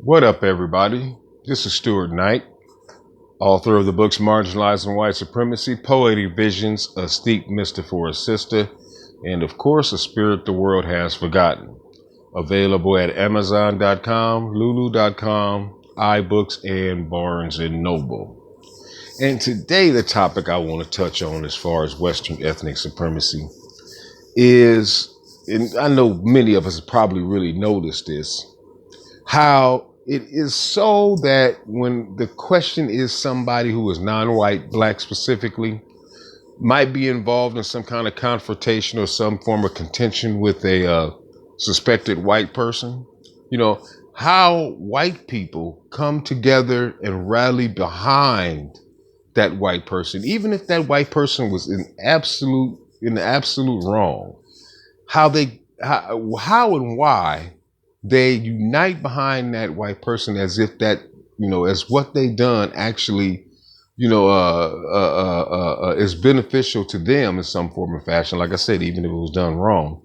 What up, everybody? This is Stuart Knight, author of the books Marginalizing White Supremacy, Poetic Visions, A Steep Mister for a Sister, and of course, A Spirit the World Has Forgotten. Available at Amazon.com, Lulu.com, iBooks, and Barnes & Noble. And today, the topic I want to touch on as far as Western ethnic supremacy is, and I know many of us have probably really noticed this, how it is so that when the question is somebody who is non-white, black specifically, might be involved in some kind of confrontation or some form of contention with a suspected white person, how white people come together and rally behind that white person, even if that white person was in the absolute wrong, how and why they unite behind that white person as if that, as what they done actually, is beneficial to them in some form or fashion. Like I said, even if it was done wrong.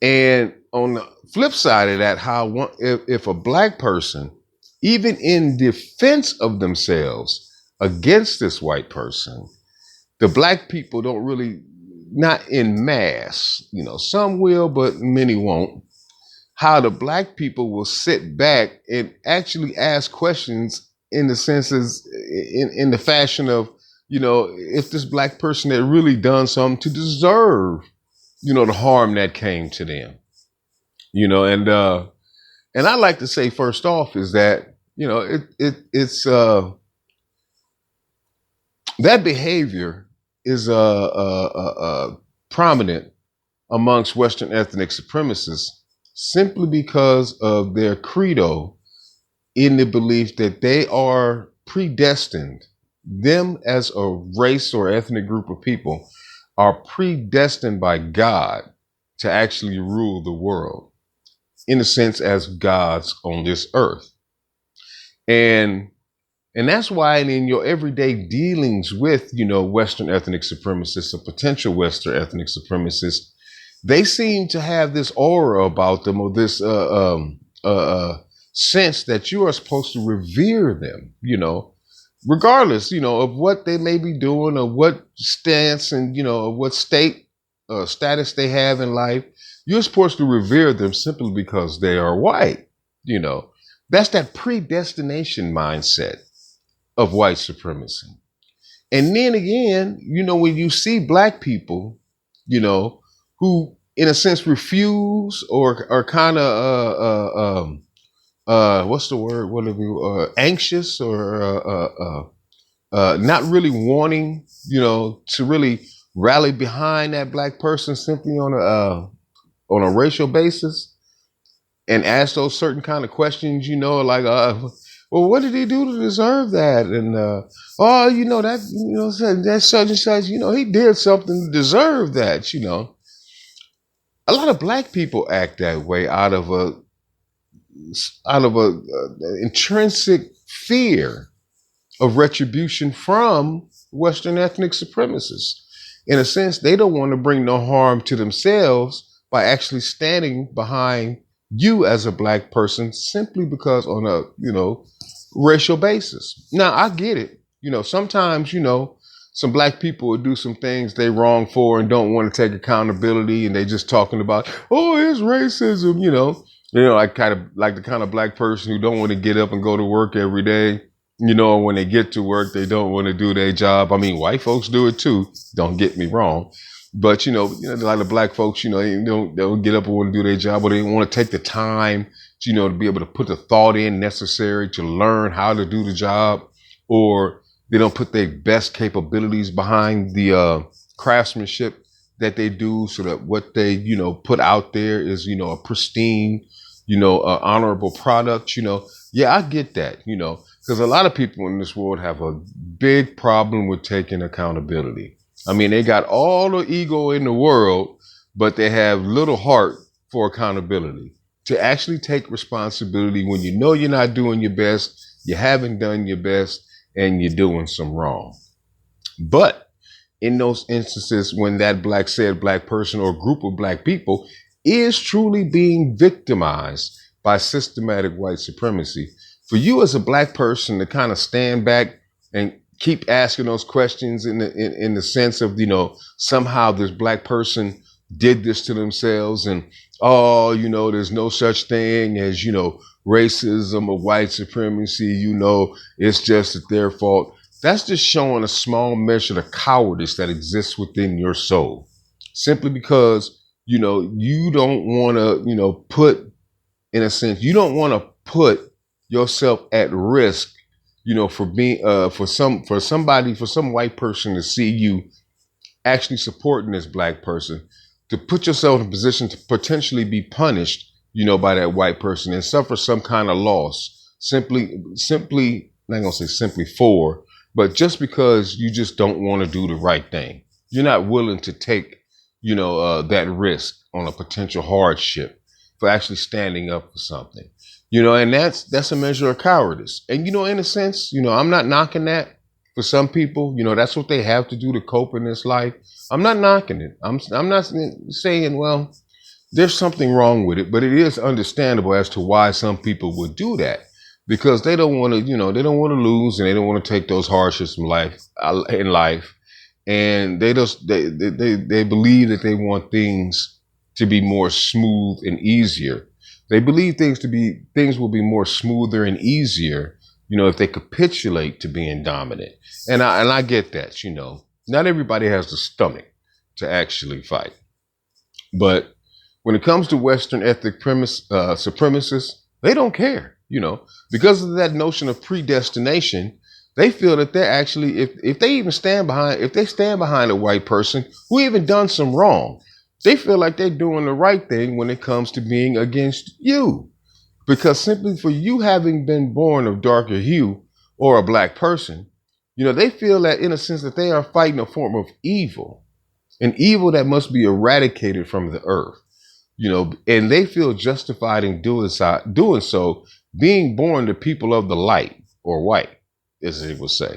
And on the flip side of that, if a black person, even in defense of themselves against this white person, the black people don't really, not en masse, some will, but many won't, how the black people will sit back and actually ask questions in the senses, in the fashion of, if this black person had really done something to deserve, the harm that came to them, and I like to say first off is that, it's that behavior is prominent amongst Western ethnic supremacists simply because of their credo in the belief that they are predestined. Them as a race or ethnic group of people are predestined by God to actually rule the world, in a sense, as gods on this earth. And that's why in your everyday dealings with, Western ethnic supremacists or potential Western ethnic supremacists, they seem to have this aura about them, or this sense that you are supposed to revere them, regardless, of what they may be doing or what stance and, of what status they have in life. You're supposed to revere them simply because they are white. That's that predestination mindset of white supremacy. And then again, when you see black people, who in a sense refuse or are kind of what's the word? What are we anxious or not really wanting, to really rally behind that black person simply on a racial basis and ask those certain kind of questions, like well, what did he do to deserve that? And that such and such, he did something to deserve that, A lot of black people act that way out of a intrinsic fear of retribution from Western ethnic supremacists. In a sense, they don't want to bring no harm to themselves by actually standing behind you as a black person simply because on a, racial basis. Now, I get it. Sometimes, some black people will do some things they wrong for and don't want to take accountability, and they just talking about, oh, it's racism, like the kind of black person who don't want to get up and go to work every day. When they get to work, they don't want to do their job. I mean, white folks do it too. Don't get me wrong. But, a lot of black folks, they don't get up and want to do their job, or they don't want to take the time, to be able to put the thought in necessary to learn how to do the job, or they don't put their best capabilities behind the craftsmanship that they do, so that what they, put out there is, a pristine, honorable product, Yeah, I get that, because a lot of people in this world have a big problem with taking accountability. I mean, they got all the ego in the world, but they have little heart for accountability, to actually take responsibility when you're not doing your best, you haven't done your best, and you're doing some wrong. But in those instances when that black person or group of black people is truly being victimized by systematic white supremacy. For you as a black person to kind of stand back and keep asking those questions in the sense of, somehow this black person did this to themselves, and oh, there's no such thing as, racism or white supremacy, it's just their fault. That's just showing a small measure of cowardice that exists within your soul. Simply because, you don't want to, put, in a sense, you don't want to put yourself at risk, for being, for some white person to see you actually supporting this black person, to put yourself in a position to potentially be punished, by that white person and suffer some kind of loss, simply, not gonna say simply for, but just because you just don't want to do the right thing. You're not willing to take, that risk on a potential hardship for actually standing up for something, and that's a measure of cowardice. And, in a sense, I'm not knocking that. For some people, that's what they have to do to cope in this life. I'm not knocking it. I'm not saying, well, there's something wrong with it, but it is understandable as to why some people would do that, because they don't want to, they don't want to lose, and they don't want to take those hardships in life, and they believe that they want things to be more smooth and easier. They believe things will be more smoother and easier, if they capitulate to being dominant. And I get that, not everybody has the stomach to actually fight. But when it comes to Western ethnic supremacists, they don't care, because of that notion of predestination. They feel that they're actually, if they stand behind a white person who even done some wrong, they feel like they're doing the right thing when it comes to being against you. Because simply for you having been born of darker hue or a black person, they feel that, in a sense, that they are fighting a form of evil, an evil that must be eradicated from the earth, and they feel justified in doing so, being born to people of the light, or white, as they would say,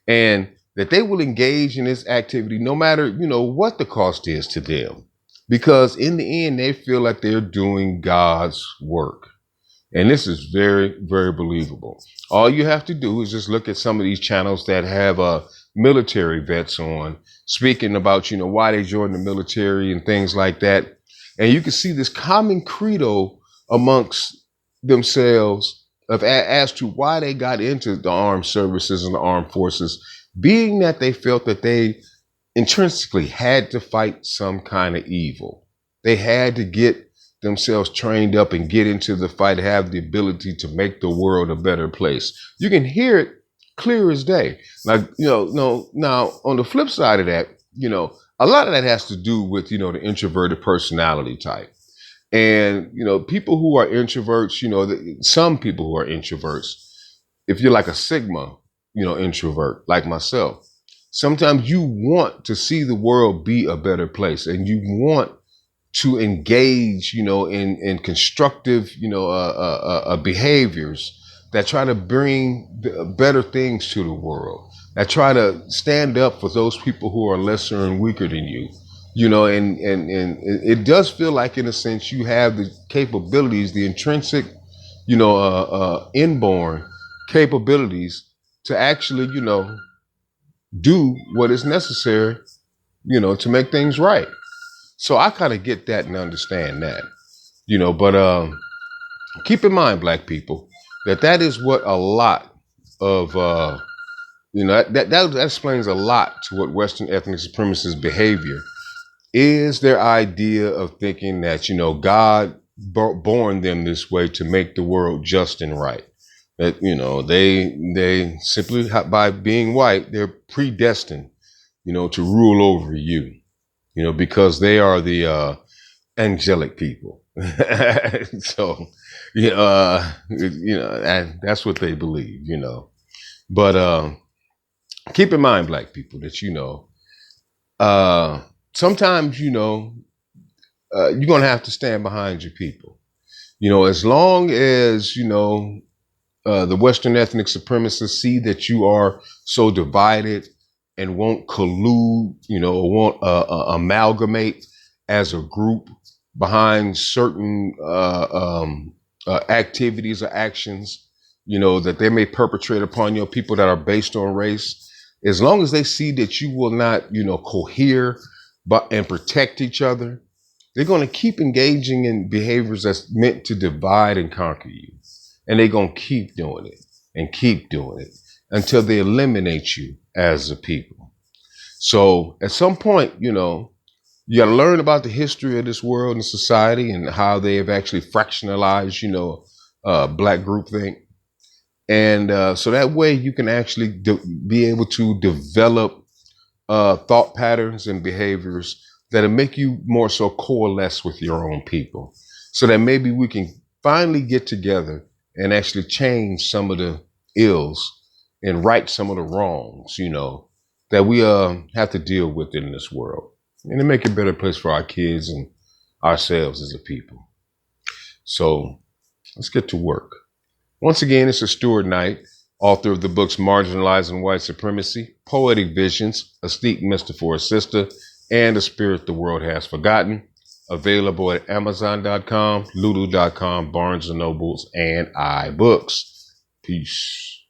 and that they will engage in this activity no matter, what the cost is to them, because in the end, they feel like they're doing God's work. And this is very, very believable. All you have to do is just look at some of these channels that have military vets on, speaking about, why they joined the military and things like that. And you can see this common credo amongst themselves as to why they got into the armed services and the armed forces, being that they felt that they intrinsically had to fight some kind of evil. They had to get themselves trained up and get into the fight, have the ability to make the world a better place. You can hear it clear as day. Like, now on the flip side of that, a lot of that has to do with, the introverted personality type. And, people who are introverts, some people who are introverts, if you're like a Sigma, introvert, like myself, sometimes you want to see the world be a better place, and you want to engage, in constructive, behaviors that try to bring better things to the world, that try to stand up for those people who are lesser and weaker than you, and it does feel like, in a sense, you have the capabilities, the intrinsic, inborn capabilities to actually, do what is necessary, to make things right. So I kind of get that and understand that, but keep in mind, black people, that is what a lot of, that explains a lot to what Western ethnic supremacist behavior is, their idea of thinking that, God born them this way to make the world just and right. That, they simply, by being white, they're predestined, to rule over you, because they are the angelic people. So, and that's what they believe, But keep in mind, black people, that, sometimes, you're going to have to stand behind your people. As long as, the Western ethnic supremacists see that you are so divided and won't collude, or won't amalgamate as a group behind certain activities or actions, that they may perpetrate upon your people that are based on race, as long as they see that you will not, cohere and protect each other, they're going to keep engaging in behaviors that's meant to divide and conquer you. And they're going to keep doing it and keep doing it until they eliminate you as a people. So at some point, you got to learn about the history of this world and society and how they have actually fractionalized, black groupthink. And so that way you can actually be able to develop thought patterns and behaviors that'll make you more so coalesce with your own people, so that maybe we can finally get together and actually change some of the ills and right some of the wrongs, that we have to deal with in this world, and to make a better place for our kids and ourselves as a people. So let's get to work. Once again, it's a Stuart Knight, author of the books Marginalizing White Supremacy, Poetic Visions, A Steep Mister for a Sister, and A Spirit the World Has Forgotten. Available at Amazon.com, Lulu.com, Barnes & Nobles, and iBooks. Peace.